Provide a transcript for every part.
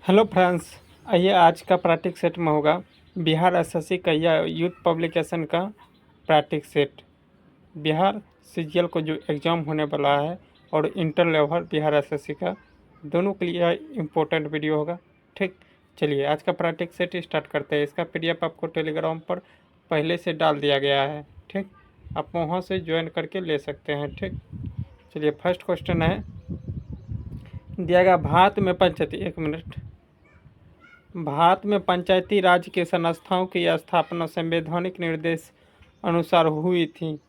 Hello friends, आइए आज का प्रैक्टिस सेट में होगा बिहार एसएससी का या यूथ पब्लिकेशन का प्रैक्टिस सेट। बिहार सीजीएल को जो एग्ज़ाम होने वाला है और इंटर लेवल बिहार एसएससी का, दोनों के लिए इम्पोर्टेंट वीडियो होगा। ठीक, चलिए आज का प्रैक्टिस सेट स्टार्ट करते हैं। इसका पीडीएफ आपको टेलीग्राम पर पहले से डाल दिया गया है। ठीक, आप वहाँ से ज्वाइन करके ले सकते हैं। ठीक, चलिए फर्स्ट क्वेश्चन है दिया गया, भारत में पंचायती भारत में पंचायती राज के संस्थाओं की स्थापना संवैधानिक निर्देश अनुसार हुई थी।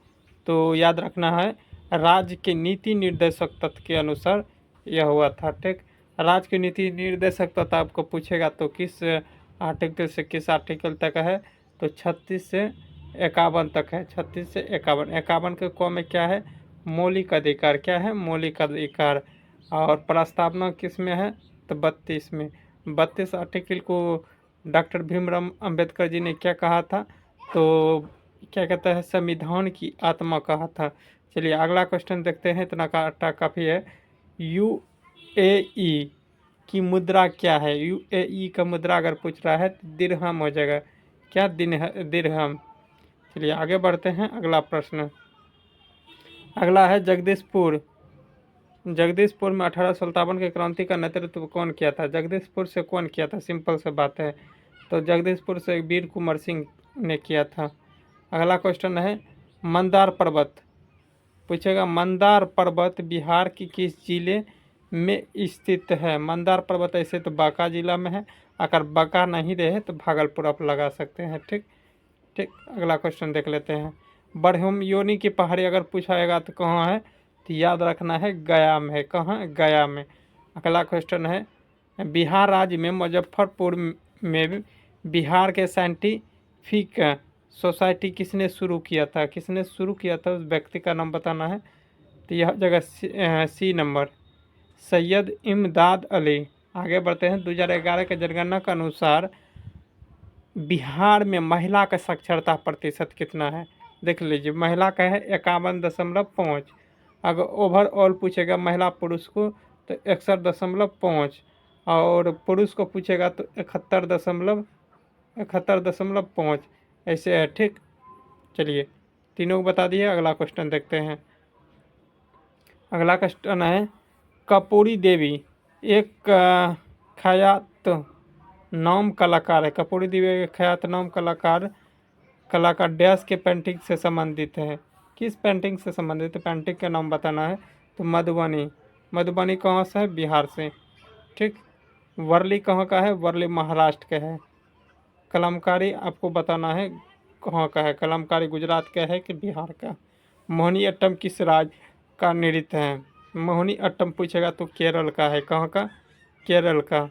तो याद रखना है, राज्य के नीति निर्देशक तत्व के अनुसार यह हुआ था। ठीक, राज्य के नीति निर्देशक तत्व आपको पूछेगा तो किस आर्टिकल से किस आर्टिकल तक है, तो 36 से 51 तक है। 36 से 51, 51 के क में क्या है, मौलिक अधिकार। क्या है, मौलिक अधिकार। और प्रस्तावना किस में है, तो 32 में। 32 आर्टिकल को डॉक्टर भीमराव अंबेडकर जी ने क्या कहा था, तो क्या कहता है, संविधान की आत्मा कहा था। चलिए अगला क्वेश्चन देखते हैं, इतना काफ़ी है। यूएई की मुद्रा क्या है? यूएई का मुद्रा अगर पूछ रहा है तो दिरहम हो जाएगा। क्या दिरहम। चलिए आगे बढ़ते हैं, अगला प्रश्न। अगला है जगदीशपुर में 1857 के क्रांति का नेतृत्व कौन किया था? जगदीशपुर से कौन किया था? सिंपल से बात है, तो जगदीशपुर से वीर कुंवर सिंह ने किया था। अगला क्वेश्चन है, मंदार पर्वत पूछेगा। मंदार पर्वत बिहार की किस जिले में स्थित है? मंदार पर्वत ऐसे तो बांका जिला में है, अगर बांका नहीं रहे तो भागलपुर आप लगा सकते हैं। ठीक, अगला क्वेश्चन देख लेते हैं। बरहुम योनी की पहाड़ी अगर पूछाएगा तो कहाँ है, तो याद रखना है गया में है। कहाँ, गया में। अगला क्वेश्चन है, बिहार राज्य में मुजफ्फरपुर में बिहार के साइंटिफिक सोसाइटी किसने शुरू किया था? किसने शुरू किया था, उस व्यक्ति का नाम बताना है। तो यह जगह सी नंबर, सैयद इमदाद अली। आगे बढ़ते हैं। 2011 के जनगणना के अनुसार बिहार में महिला का साक्षरता प्रतिशत कितना है? देख लीजिए, महिला का है 51.5। अगर ओवरऑल पूछेगा महिला पुरुष को तो 61.5, और पुरुष को पूछेगा तो 71.5 ऐसे है। ठीक, चलिए तीनों को बता दिए। अगला क्वेश्चन देखते हैं। अगला क्वेश्चन है, कपूरी देवी एक ख्यात नाम कलाकार है। कपूरी देवी एक ख्यात नाम कलाकार डैश के पेंटिंग से संबंधित है। किस पेंटिंग से संबंधित है? पेंटिंग का नाम बताना है। तो मधुबनी कहाँ से है? बिहार से। ठीक, वर्ली कहाँ का है? वर्ली महाराष्ट्र का है। कलमकारी आपको बताना है कहाँ का है। कलमकारी गुजरात का है कि बिहार का। मोहिनी अट्टम किस राज्य का नृत्य है? मोहिनी अट्टम पूछेगा तो केरल का है। कहाँ का? केरल का।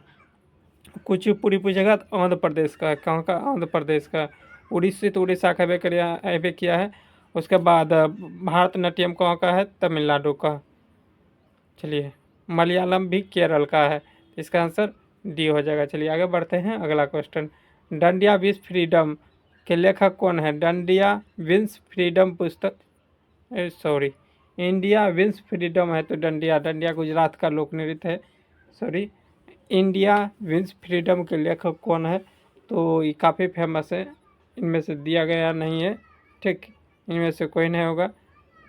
कुचिपुड़ी पूछेगा तो आंध्र प्रदेश का है। कहाँ का? आंध्र प्रदेश का। उड़ीसी तो उड़ीसा का भी किया है। उसके बाद भारतनाट्यम कहाँ का है? तमिलनाडु का। चलिए मलयालम भी केरल का है। इसका आंसर डी हो जाएगा। चलिए आगे बढ़ते हैं, अगला क्वेश्चन। डंडिया विंस फ्रीडम के लेखक कौन है? डंडिया विंस फ्रीडम पुस्तक, सॉरी, इंडिया विंस फ्रीडम है तो डंडिया गुजरात का लोक नृत्य है। सॉरी, इंडिया विंस फ्रीडम के लेखक कौन है? तो ये काफ़ी फेमस है, इनमें से दिया गया नहीं है। ठीक, इनमें से कोई नहीं होगा।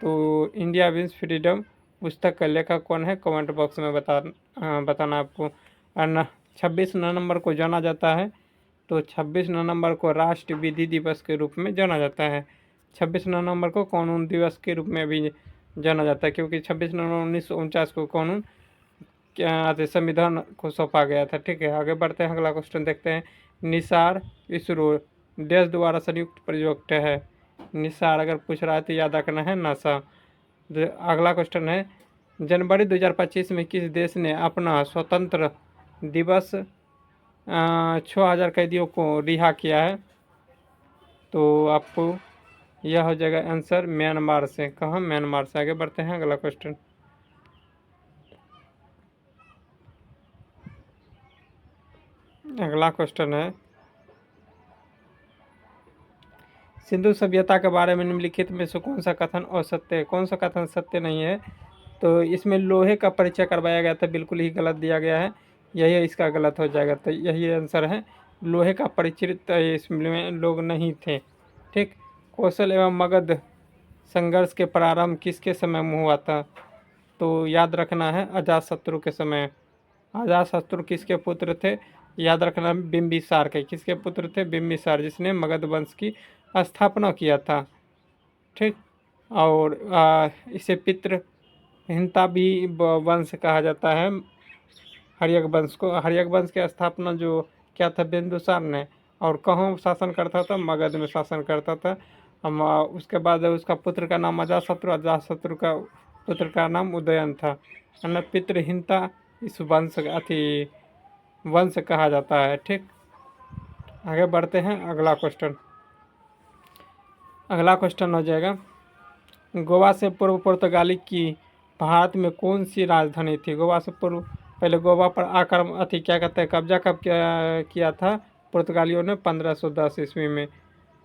तो इंडिया विंस फ्रीडम पुस्तक का लेखक कौन है, कमेंट बॉक्स में बताना आपको। 26 नवंबर को जाना जाता है, तो 26 नवंबर को राष्ट्रीय विधि दिवस के रूप में जाना जाता है। 26 नवंबर को कानून दिवस के रूप में भी जाना जाता है, क्योंकि 26 नवंबर 1949 को कानून क्या संविधान को सौंपा गया था। ठीक है, आगे बढ़ते हैं, अगला क्वेश्चन देखते हैं। निसार इसरो देश द्वारा संयुक्त प्रोजेक्ट है। निसार अगर पूछ रहा है तो याद रखना है नासा। अगला क्वेश्चन है, जनवरी 2025 में किस देश ने अपना स्वतंत्र दिवस 6000 कैदियों को रिहा किया है? तो आपको यह हो जाएगा आंसर म्यांमार से। कहाँ? म्यांमार से। आगे बढ़ते हैं, अगला क्वेश्चन। अगला क्वेश्चन है, सिंधु सभ्यता के बारे में निम्नलिखित में से कौन सा कथन असत्य है? कौन सा कथन सत्य नहीं है? तो इसमें लोहे का परिचय करवाया गया था, बिल्कुल ही गलत दिया गया है। यही इसका गलत हो जाएगा। तो यही आंसर है, लोहे का परिचित इसमें लोग नहीं थे। ठीक। कौशल एवं मगध संघर्ष के प्रारंभ किसके समय में हुआ था? तो याद रखना है अजातशत्रु के समय। अजातशत्रु किसके पुत्र थे? याद रखना बिंबिसार के। किसके पुत्र थे? बिंबिसार, जिसने मगध वंश की स्थापना किया था। ठीक। और इसे पितृहीनता भी वंश कहा जाता है। हर्यक वंश को, हर्यक वंश की स्थापना जो क्या था? बिंदुसार ने। और कहाँ शासन करता था? मगध में शासन करता था। उसके बाद उसका पुत्र का नाम अजातशत्रु, अजातशत्रु का पुत्र का नाम उदयन था। पितृहीनता इस वंश कहा जाता है। ठीक। आगे बढ़ते हैं, अगला क्वेश्चन। अगला क्वेश्चन हो जाएगा, गोवा से पूर्व पुर्तगाली की भारत में कौन सी राजधानी थी? गोवा से पूर्व, पहले गोवा पर आक्रमण क्या कहते हैं, कब्जा कब किया था पुर्तगालियों ने? 1510 ईस्वी में।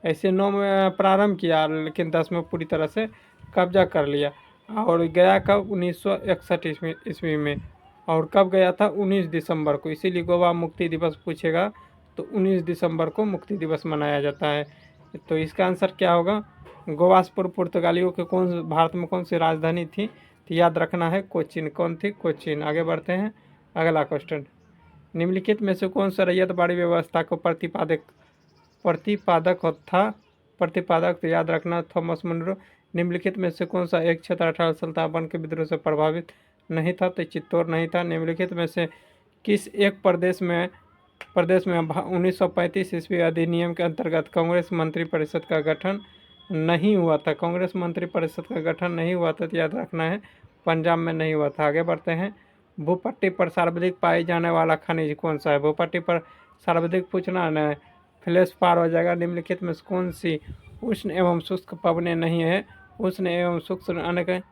ऐसे 9 में प्रारंभ किया, लेकिन 10 में पूरी तरह से कब्जा कर लिया। और गया कब? 1961 ईस्वी में। और कब गया था? 19 दिसंबर को। इसीलिए गोवा मुक्ति दिवस पूछेगा तो 19 दिसंबर को मुक्ति दिवस मनाया जाता है। तो इसका आंसर क्या होगा? गोवा से पूर्व पुर्तगालियों के भारत में कौन सी राजधानी थी? तो याद रखना है कोचीन। कौन थी? कोचीन। आगे बढ़ते हैं, अगला क्वेश्चन। निम्नलिखित में से कौन सा रैयतवाड़ी व्यवस्था को प्रतिपादक तो याद रखना थॉमस मुनरो। निम्नलिखित में से कौन सा एक क्षेत्र 18 सल्तावन के विद्रोह से प्रभावित नहीं था? तो चित्तौड़ नहीं था। निम्नलिखित में से किस एक प्रदेश में 1935 ईस्वी अधिनियम के अंतर्गत कांग्रेस मंत्रिपरिषद का गठन नहीं हुआ था? कांग्रेस मंत्रिपरिषद का गठन नहीं हुआ था, तो याद रखना है पंजाब में नहीं हुआ था। आगे बढ़ते हैं, भूपट्टी पर सर्वाधिक पाई जाने वाला खनिज कौन सा है? भूपट्टी पर सर्वाधिक पूछना न, फ्लैश पार हो जाएगा। निम्नलिखित में कौन सी उष्ण एवं शुष्क पवनें नहीं है? उष्ण एवं शुष्क अनेक,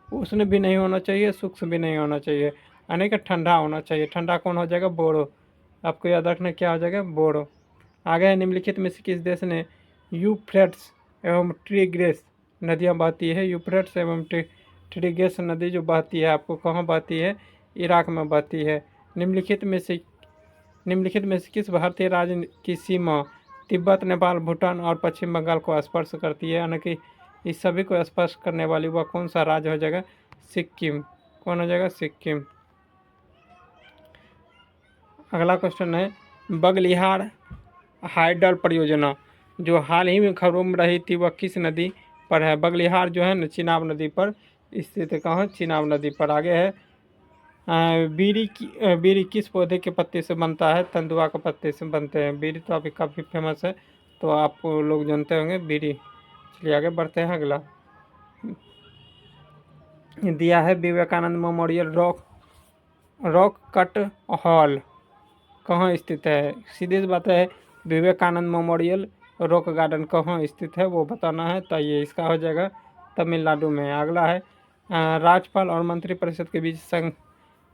उष्ण भी नहीं होना चाहिए, शुष्क भी नहीं होना चाहिए, अनेक ठंडा होना चाहिए। ठंडा कौन हो जाएगा? बोरो। आपको याद रखना क्या हो जाएगा? बोरो। आगे है, निम्नलिखित में से किस देश ने यूफ्रेट्स एवं ट्रिग्रिस नदियाँ बहती है? यूफ्रेट्स एवं ट्रिग्रिस नदी जो बहती है, आपको कहाँ बहती है? इराक में बहती है। निम्नलिखित में से किस भारतीय राज्य की सीमा तिब्बत, नेपाल, भूटान और पश्चिम बंगाल को स्पर्श करती है? यानी कि इस सभी को स्पर्श करने वाली वह कौन सा राज्य हो जाएगा? सिक्किम। कौन हो जाएगा? सिक्किम। अगला क्वेश्चन है, बगलिहार हाइडल परियोजना जो हाल ही में खबरों में रही थी, वह किस नदी पर है? बगलिहार जो है ना, चिनाब नदी पर स्थित है। कहाँ? चिनाब नदी पर। आगे है, बीड़ी किस पौधे के पत्ते से बनता है? तेंदुआ के पत्ते से बनते हैं। बीड़ी तो अभी काफ़ी फेमस है, तो आप लोग जानते होंगे बीड़ी। चलिए आगे बढ़ते हैं, अगला दिया है, Vivekananda memorial rock cut hall कहाँ स्थित है? सीधी बात है, विवेकानंद मेमोरियल रॉक गार्डन कहाँ स्थित है वो बताना है। तो ये इसका हो जाएगा तमिलनाडु में। अगला है, राज्यपाल और मंत्रिपरिषद के बीच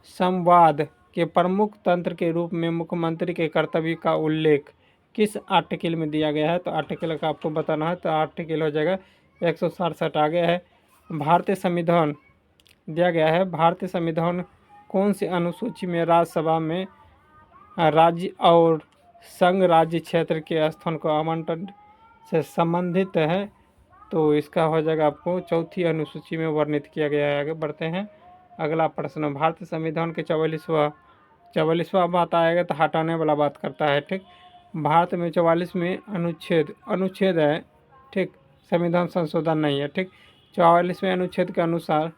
संवाद के प्रमुख तंत्र के रूप में मुख्यमंत्री के कर्तव्य का उल्लेख किस आर्टिकल में दिया गया है? तो आर्टिकल का आपको बताना है। तो आर्टिकल हो जाएगा 167। आगे है, भारतीय संविधान दिया गया है। भारतीय संविधान कौन सी अनुसूची में राज्यसभा में राज्य और संघ राज्य क्षेत्र के स्थान को आवंटन से संबंधित है? तो इसका हो जाएगा आपको 4थी अनुसूची में वर्णित किया गया है। आगे बढ़ते हैं, अगला प्रश्न। भारतीय संविधान के 44वां बात आएगा तो हटाने वाला बात करता है। ठीक। भारत में 44 में अनुच्छेद है। ठीक। संविधान संशोधन नहीं है। ठीक। 44वें अनुच्छेद के अनुसार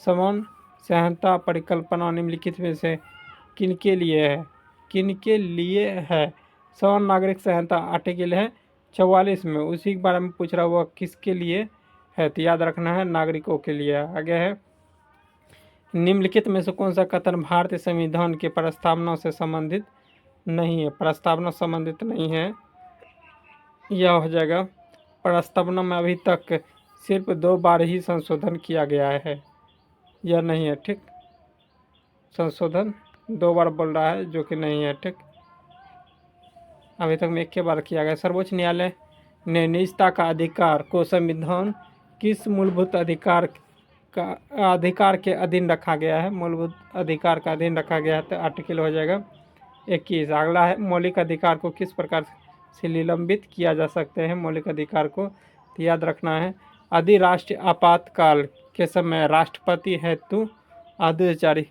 समान सहनता परिकल्पना निम्नलिखित में से किनके लिए है? समान नागरिक सहनता आर्टिकल है 44 में, उसी के बारे में पूछ रहा हुआ किसके लिए है? तो याद रखना है नागरिकों के लिए। आगे है, निम्नलिखित में से कौन सा कथन भारतीय संविधान के प्रस्तावना से संबंधित नहीं है? प्रस्तावना संबंधित नहीं है, यह हो जाएगा, प्रस्तावना में अभी तक सिर्फ 2 बार ही संशोधन किया गया है, यह नहीं है। ठीक। संशोधन 2 बार बोल रहा है, जो कि नहीं है। ठीक। अभी तक में 1 बार किया गया। सर्वोच्च न्यायालय ने निजता का अधिकार को संविधान किस मूलभूत अधिकार का अधिकार के अधीन रखा गया है, मूलभूत अधिकार का अधीन रखा गया है, तो आर्टिकल हो जाएगा 21। अगला है मौलिक अधिकार को किस प्रकार से निलंबित किया जा सकते हैं। मौलिक अधिकार को तो याद रखना है, यदि राष्ट्रीय आपातकाल के समय राष्ट्रपति हेतु आदेश जारी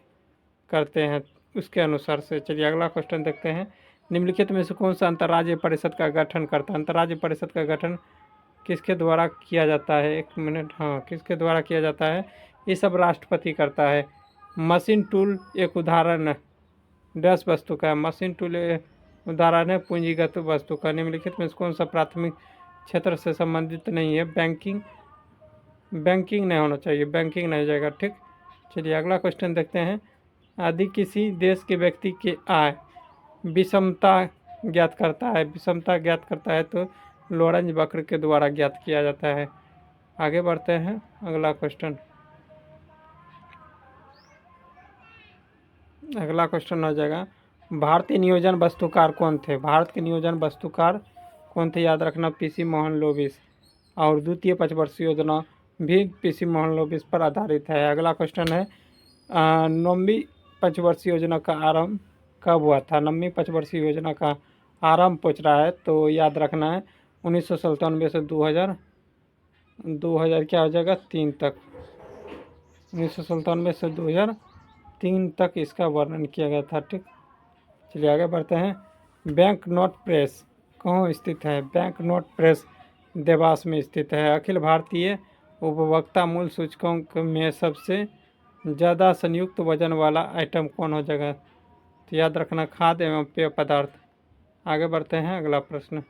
करते हैं उसके अनुसार से। चलिए अगला क्वेश्चन देखते हैं, निम्नलिखित में से कौन सा अंतर्राज्यीय परिषद का गठन करता है। अंतर्राज्यीय परिषद का गठन किसके द्वारा किया जाता है, एक मिनट, हाँ किसके द्वारा किया जाता है, ये सब राष्ट्रपति करता है। मशीन टूल एक उदाहरण 10 वस्तु का है, मशीन टूल उदाहरण है पूंजीगत वस्तु का। निम्नलिखित में कौन सा प्राथमिक क्षेत्र से संबंधित नहीं है। बैंकिंग नहीं होना चाहिए, बैंकिंग नहीं हो जाएगा, ठीक। चलिए अगला क्वेश्चन देखते हैं, यदि किसी देश के व्यक्ति के आय विषमता ज्ञात करता है, विषमता ज्ञात करता है तो लॉरेंज वक्र के द्वारा ज्ञात किया जाता है। आगे बढ़ते हैं, अगला क्वेश्चन हो जाएगा, भारतीय नियोजन वस्तुकार कौन थे। भारत के नियोजन वस्तुकार कौन थे, याद रखना पीसी मोहन लोबिस, और द्वितीय पंचवर्षीय योजना भी पीसी मोहन लोबिस पर आधारित है। अगला क्वेश्चन है, नौवीं पंचवर्षीय योजना का आरंभ कब हुआ था। नौवीं पंचवर्षीय योजना का आरंभ पूछ रहा है, तो याद रखना है 1997 से 2000 क्या हो जाएगा 3 तक, 1997 से 2003 तक इसका वर्णन किया गया था, ठीक। चलिए आगे बढ़ते हैं, बैंक नोट प्रेस कहाँ स्थित है। बैंक नोट प्रेस देवास में स्थित है। अखिल भारतीय उपभोक्ता मूल्य सूचकांक में सबसे ज़्यादा संयुक्त वजन वाला आइटम कौन हो जाएगा, तो याद रखना खाद्य एवं पेय पदार्थ। आगे बढ़ते हैं, अगला प्रश्न,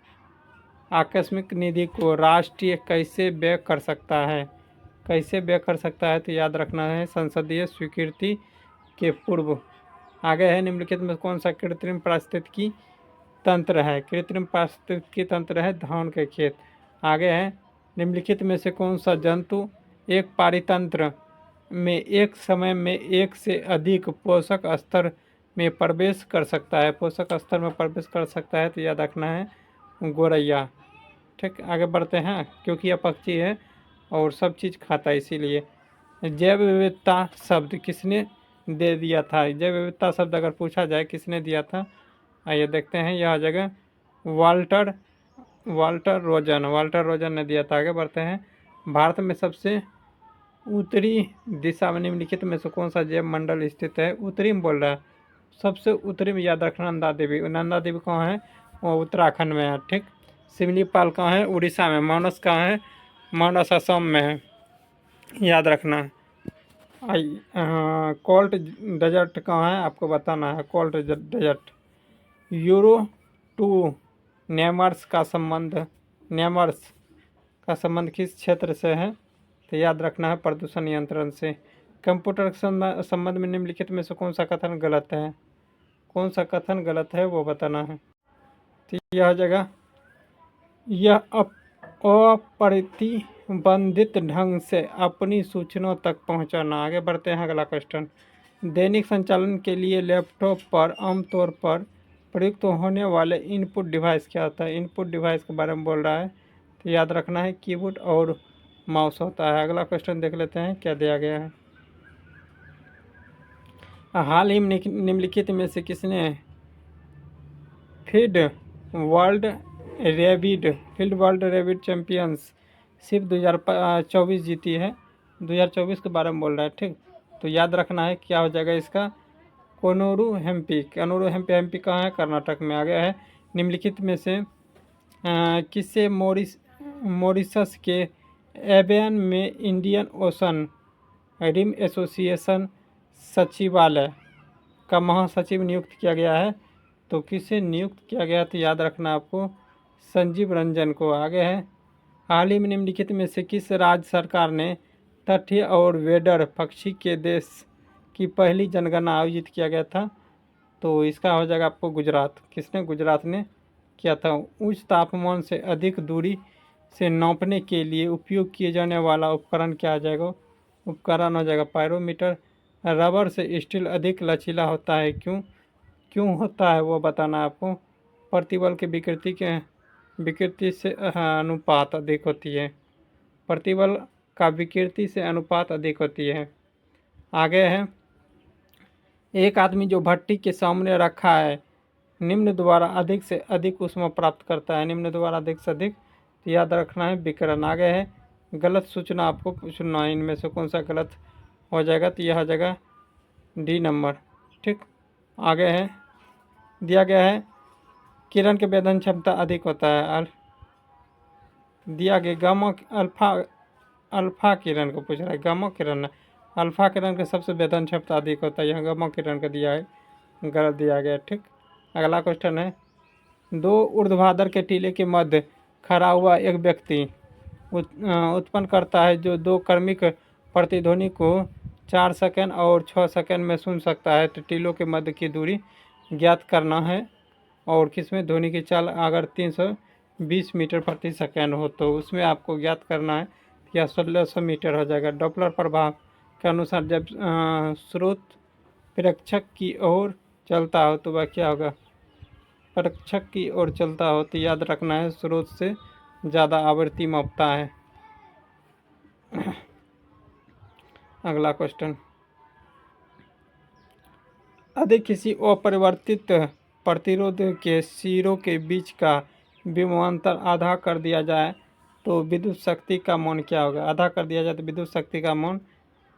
आकस्मिक निधि को राष्ट्रीय कैसे व्यय कर सकता है। कैसे व्यय कर सकता है, तो याद रखना है संसदीय स्वीकृति के पूर्व। आगे है, निम्नलिखित में कौन सा कृत्रिम पारिस्थितिकी तंत्र है। कृत्रिम पारिस्थितिकी तंत्र है धान के खेत। आगे है, निम्नलिखित में से कौन सा जंतु एक पारितंत्र में एक समय में एक से अधिक पोषक स्तर में प्रवेश कर सकता है। पोषक स्तर में प्रवेश कर सकता है, तो याद रखना है गोरैया, ठीक। आगे बढ़ते हैं, क्योंकि यह पक्षी है और सब चीज़ खाता है इसीलिए। जैव विविधता शब्द किसने दे दिया था। जैव विविधता शब्द अगर पूछा जाए किसने दिया था, आइए देखते हैं, यह जगह वाल्टर रोजन ने दिया था। आगे बढ़ते हैं, भारत में सबसे उत्तरी दिशा में निम्नलिखित में से कौन सा जैव मंडल स्थित है। उत्तरी में बोल रहा है, सबसे उत्तरी में याद रखना नंदा देवी कहाँ है, वो उत्तराखंड में है, ठीक। सिमलीपाल कहाँ है, उड़ीसा में। मानस कहाँ है, मानस असम में है, याद रखना है। कोल्ट डेजर्ट कहाँ है, आपको बताना है, Colt desert. Euro to Neymar's का संबंध किस क्षेत्र से है, तो याद रखना है प्रदूषण नियंत्रण से। कंप्यूटर के संबंध में निम्नलिखित में से कौन सा कथन गलत है। कौन सा कथन गलत है वो बताना है, तो यह जगह यह अप्रतिबंधित ढंग से अपनी सूचनाओं तक पहुंचाना। आगे बढ़ते हैं, अगला क्वेश्चन, दैनिक संचालन के लिए लैपटॉप पर आमतौर पर प्रयुक्त होने वाले इनपुट डिवाइस क्या होता है। इनपुट डिवाइस के बारे में बोल रहा है, तो याद रखना है कीबोर्ड और माउस होता है। अगला क्वेश्चन देख लेते हैं क्या दिया गया है, हाल ही में निम्नलिखित में से किसने फील्ड वर्ल्ड रैबिट चैंपियनशिप 2024 जीती है। 2024 के बारे में बोल रहा है, ठीक। तो याद रखना है क्या हो जाएगा इसका, कोनोरू हेम्पी कहाँ है, कर्नाटक में। आ गया है, निम्नलिखित में से किससे मॉरिशस के एवियन में इंडियन ओशन रिम एसोसिएशन सचिवालय का महासचिव नियुक्त किया गया है, तो किसे नियुक्त किया गया, तो याद रखना आपको संजीव रंजन को। आगे है, हाल ही में निम्नलिखित में से किस राज्य सरकार ने तटीय और वेडर पक्षी के देश की पहली जनगणना आयोजित किया गया था, तो इसका हो जाएगा आपको गुजरात। किसने, गुजरात ने किया था। उच्च तापमान से अधिक दूरी से नापने के लिए उपयोग किए जाने वाला उपकरण क्या आ जाएगा, उपकरण हो जाएगा पायरोमीटर। रबर से स्टील अधिक लचीला होता है, क्यों होता है वो बताना आपको, प्रतिबल के विकृति से अनुपात अधिक होती है। प्रतिबल का विकृति से अनुपात अधिक होती है। आगे है, एक आदमी जो भट्टी के सामने रखा है निम्न द्वारा अधिक से अधिक ऊष्मा प्राप्त करता है। निम्न द्वारा अधिक से अधिक, तो याद रखना है विकिरण। आगे है, गलत सूचना आपको चुनना है, इनमें से कौन सा गलत हो जाएगा, तो यह जगह डी नंबर। ठीक, आगे है, दिया गया है किरण की वेदन क्षमता अधिक होता है। दिया गया गामा अल्फा किरण को पूछ रहा है, गामा किरण अल्फा किरण के सबसे वेदन क्षमता अधिक होता है, यहाँ गामा किरण का दिया है, गलत दिया गया। ठीक, अगला क्वेश्चन है, दो ऊर्ध्वाधर के टीले के मध्य खड़ा हुआ एक व्यक्ति उत्पन्न करता है जो दो क्रमिक प्रतिध्वनि को 4 सेकंड और 6 सेकंड में सुन सकता है। तो टीलों के मध्य की दूरी ज्ञात करना है, और किसमें ध्वनि की चाल अगर 320 मीटर प्रति सेकंड हो तो उसमें आपको ज्ञात करना है, या 1600 मीटर हो जाएगा। डॉपलर प्रभाव के अनुसार जब स्रोत प्रेक्षक की ओर चलता हो तो वह क्या होगा, प्रेक्षक की ओर चलता हो, तो याद रखना है स्रोत से ज़्यादा आवृत्ति मापता है। अगला क्वेश्चन, यदि किसी अपरिवर्तित प्रतिरोध के सिरों के बीच का विभवांतर आधा कर दिया जाए तो विद्युत शक्ति का मान क्या होगा। आधा कर दिया जाए तो विद्युत शक्ति का मान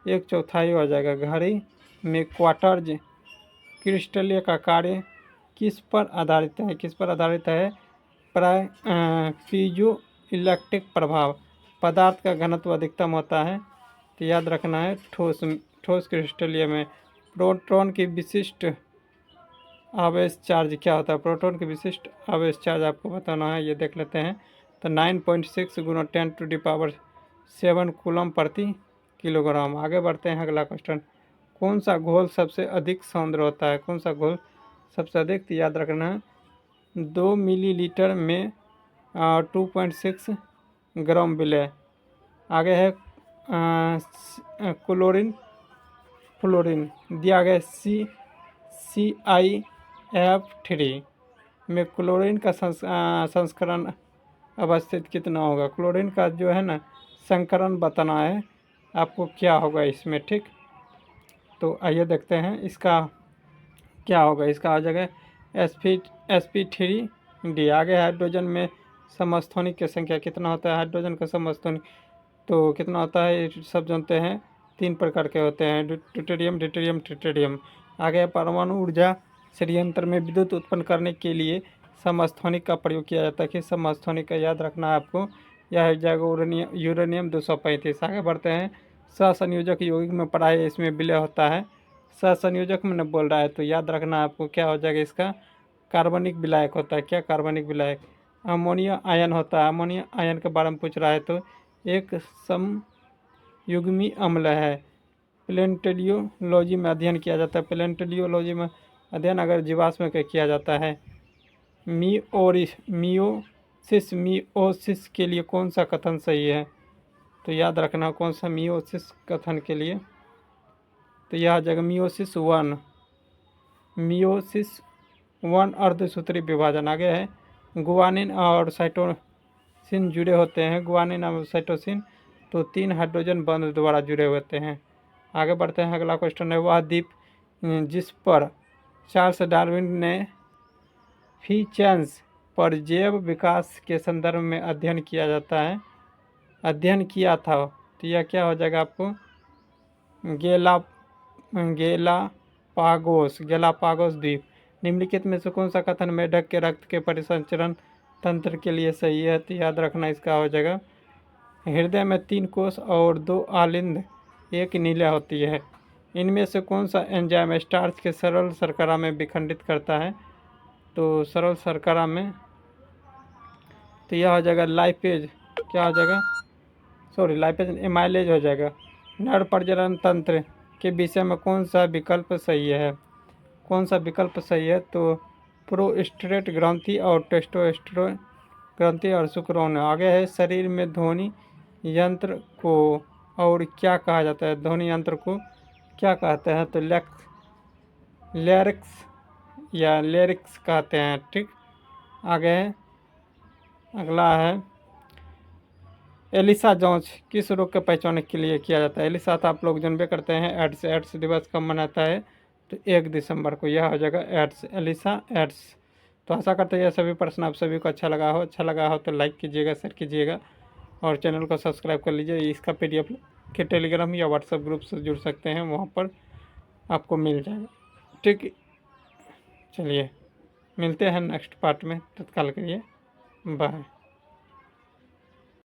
1/4 हो जाएगा। घड़ी में क्वार्टज क्रिस्टलीय का कार्य किस पर आधारित है, किस पर आधारित है, प्राय पीजो इलेक्ट्रिक प्रभाव। पदार्थ का घनत्व अधिकतम होता है, तो याद रखना है ठोस क्रिस्टलीय में। प्रोटॉन की विशिष्ट आवेश चार्ज क्या होता है, प्रोटॉन की विशिष्ट आवेश चार्ज आपको बताना है, ये देख लेते हैं। तो 9.6 गुना 10⁻7 कूलम प्रति किलोग्राम। आगे बढ़ते हैं, अगला क्वेश्चन, कौन सा घोल सबसे अधिक सांद्र होता है, कौन सा घोल सबसे अधिक, तो याद रखना है 2 मिलीलीटर में 2.6 ग्राम विलय। आगे है क्लोरीन फ्लोरीन, दिया गया CiF3 में क्लोरीन का संस्करण अवस्थित कितना होगा। क्लोरीन का जो है ना संकरण बताना है आपको, क्या होगा इसमें। ठीक, तो आइए देखते हैं इसका क्या होगा। इसका आ जाएगा sp3d। आगे हाइड्रोजन में समस्थानिक की संख्या कितना होता है, हाइड्रोजन का समस्थानिक तो कितना होता है, सब जानते हैं 3 प्रकार के होते हैं, ड्यूटेरियम ड्यूटेरियम ट्रिटियम। आगे परमाणु ऊर्जा संयंत्र में विद्युत उत्पन्न करने के लिए समस्थानिक का प्रयोग किया जाता है। कि समस्थानिक का याद रखना है आपको, यह जाएगा यूरेनियम 235। आगे बढ़ते हैं, सहसंयोजक यौगिक में पढ़ाई इसमें विलय होता है, सहसंयोजक में न बोल रहा है, तो याद रखना आपको क्या हो जाएगा, इसका कार्बनिक विलायक होता है। क्या कार्बनिक विलायक, अमोनिया आयन होता है। अमोनिया आयन के बारे में पूछ रहा है तो एक समयुग्मी अम्ल है। प्लेंटेलियोलॉजी में अध्ययन किया जाता है, प्लेंटेलियोलॉजी में अध्ययन अगर जीवाश्म का किया जाता है। मियोसिस के लिए कौन सा कथन सही है, तो याद रखना कौन सा मियोसिस कथन के लिए, तो यह जगह मियोसिस वन अर्धसूत्री विभाजन। आगे है, गुआनिन और साइटोसिन जुड़े होते हैं, गुआनिन और साइटोसिन तो 3 हाइड्रोजन बंध द्वारा जुड़े होते हैं। आगे बढ़ते हैं, अगला क्वेश्चन है, वह द्वीप जिस पर चार्ल्स डार्विन ने फीचेंस पर जैव विकास के संदर्भ में अध्ययन किया था, तो यह क्या हो जाएगा आपको, गेलापागोस द्वीप। निम्नलिखित में से कौन सा कथन मेढक के रक्त के परिसंचरण तंत्र के लिए सही है, तो याद रखना इसका हो जाएगा, हृदय में 3 कोष और 2 आलिंद, 1 नीला होती है। इनमें से कौन सा एंजाइम स्टार्च के सरल शर्करा में विखंडित करता है, तो सरल शर्करा में, तो यह हो जाएगा लाइपेज, क्या हो जाएगा, लाइपेज एमाइलेज हो जाएगा। नर प्रजनन तंत्र के विषय में कौन सा विकल्प सही है, कौन सा विकल्प सही है, तो प्रोस्टेट ग्रंथि और टेस्टोस्टेरोन ग्रंथि और शुक्राणु। आगे है, शरीर में ध्वनि यंत्र को और क्या कहा जाता है, ध्वनि यंत्र को क्या कहते हैं, तो लेरिक्स कहते हैं। ठीक, आगे है, अगला है, एलिसा जांच किस रोग के पहचानने के लिए किया जाता है? एलिसा तो आप लोग जानबे करते हैं, एड्स दिवस कब मनाता है? तो 1 दिसंबर को। यह हो जाएगा एड्स, एलिसा एड्स। तो आशा करते हैं यह सभी प्रश्न आप सभी को अच्छा लगा हो तो लाइक कीजिएगा, शेयर कीजिएगा और चैनल को सब्सक्राइब कर लीजिए। इसका PDF के टेलीग्राम या व्हाट्सएप ग्रुप से जुड़ सकते हैं, वहाँ पर आपको मिल जाएगा। ठीक, चलिए मिलते हैं नेक्स्ट पार्ट में, तत्काल के लिए बाय।